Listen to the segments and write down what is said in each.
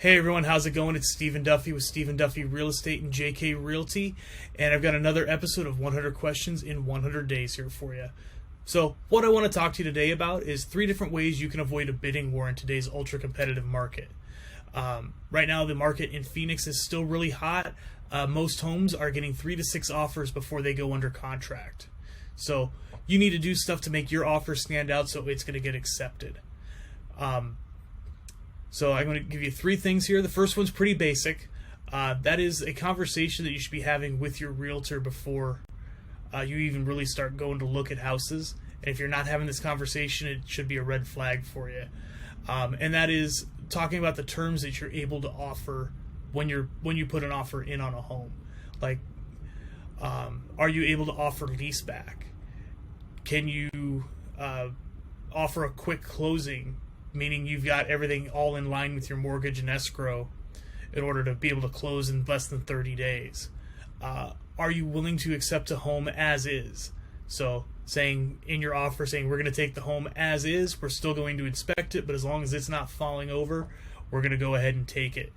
Hey everyone, how's it going? It's Stephen Duffy with Stephen Duffy Real Estate and JK Realty, and I've got another episode of 100 Questions in 100 Days here for you. So what I want to talk to you today about is 3 different ways you can avoid a bidding war in today's ultra-competitive market. Right now, the market in Phoenix is still really hot. Most homes are getting 3 to 6 offers before they go under contract. So you need to do stuff to make your offer stand out so it's going to get accepted. So I'm going to give you 3 things here. The first one's pretty basic. That is a conversation that you should be having with your realtor before you even really start going to look at houses. And if you're not having this conversation, it should be a red flag for you. And that is talking about the terms that you're able to offer when you put an offer in on a home. Like, are you able to offer lease back? Can you offer a quick closing, meaning you've got everything all in line with your mortgage and escrow in order to be able to close in less than 30 days? Are you willing to accept a home as is? So saying in your offer, saying we're going to take the home as is, we're still going to inspect it, but as long as it's not falling over, we're going to go ahead and take it.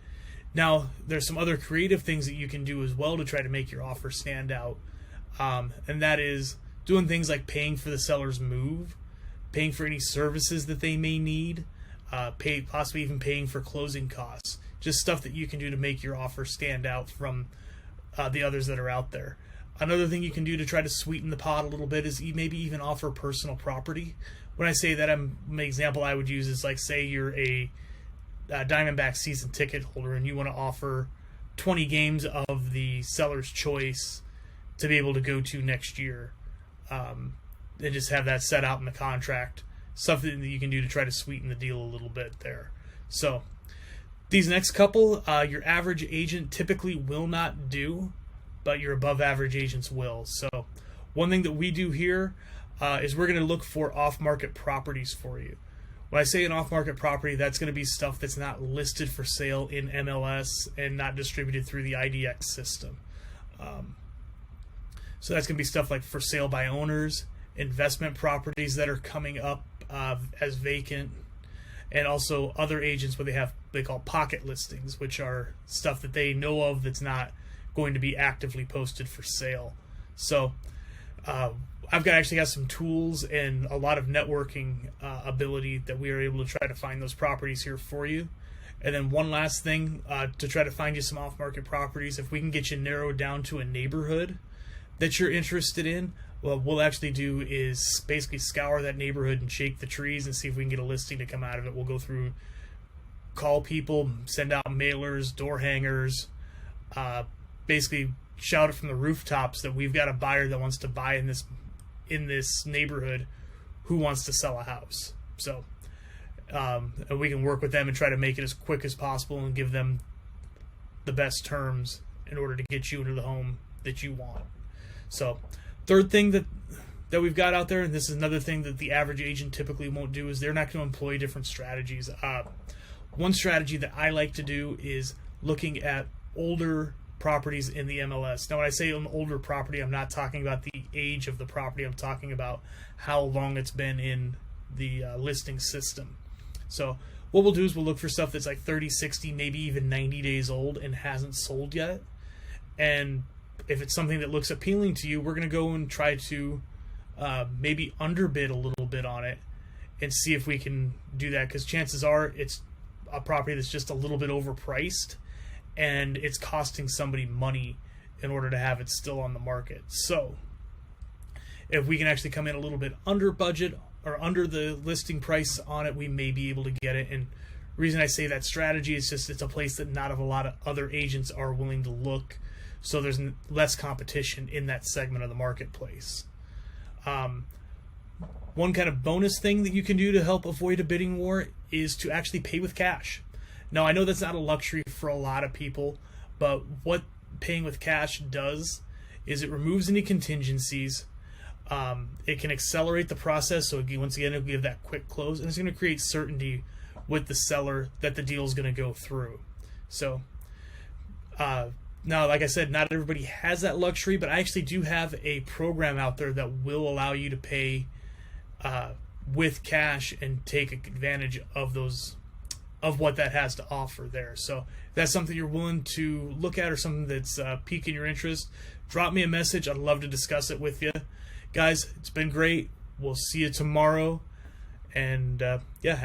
Now, there's some other creative things that you can do as well to try to make your offer stand out. And that is doing things like paying for the seller's move, paying for any services that they may need, possibly even paying for closing costs. Just stuff that you can do to make your offer stand out from the others that are out there. Another thing you can do to try to sweeten the pot a little bit is maybe even offer personal property. When I say that, an example I would use is like, say you're a Diamondback season ticket holder and you want to offer 20 games of the seller's choice to be able to go to next year. And just have that set out in the contract. Something that you can do to try to sweeten the deal a little bit there. So these next couple, your average agent typically will not do, but your above average agents will. So one thing that we do here is we're going to look for off-market properties for you. When I say an off-market property, that's going to be stuff that's not listed for sale in MLS and not distributed through the IDX system. So that's going to be stuff like for sale by owners, investment properties that are coming up as vacant, and also other agents where they call pocket listings, which are stuff that they know of that's not going to be actively posted for sale. So I've actually got some tools and a lot of networking ability that we are able to try to find those properties here for you. And then one last thing to try to find you some off-market properties, if we can get you narrowed down to a neighborhood that you're interested in, what we'll actually do is basically scour that neighborhood and shake the trees and see if we can get a listing to come out of it. We'll go through, call people, send out mailers, door hangers, basically shout it from the rooftops that we've got a buyer that wants to buy in this neighborhood who wants to sell a house. So and we can work with them and try to make it as quick as possible and give them the best terms in order to get you into the home that you want. So third thing that we've got out there, and this is another thing that the average agent typically won't do, is they're not going to employ different strategies. One strategy that I like to do is looking at older properties in the MLS. Now, when I say an older property, I'm not talking about the age of the property. I'm talking about how long it's been in the listing system. So what we'll do is we'll look for stuff that's like 30, 60, maybe even 90 days old and hasn't sold yet. And if it's something that looks appealing to you, we're going to go and try to maybe underbid a little bit on it and see if we can do that, because chances are it's a property that's just a little bit overpriced and it's costing somebody money in order to have it still on the market. So if we can actually come in a little bit under budget or under the listing price on it, we may be able to get it. And the reason I say that strategy is just it's a place that not a lot of other agents are willing to look. So there's less competition in that segment of the marketplace. One kind of bonus thing that you can do to help avoid a bidding war is to actually pay with cash. Now, I know that's not a luxury for a lot of people, but what paying with cash does is it removes any contingencies. It can accelerate the process. So once again, it'll give that quick close, and it's going to create certainty with the seller that the deal is going to go through. So, now, like I said, not everybody has that luxury, but I actually do have a program out there that will allow you to pay with cash and take advantage of those of what that has to offer there. So if that's something you're willing to look at or something that's piquing your interest, drop me a message. I'd love to discuss it with you. Guys, it's been great. We'll see you tomorrow. And yeah.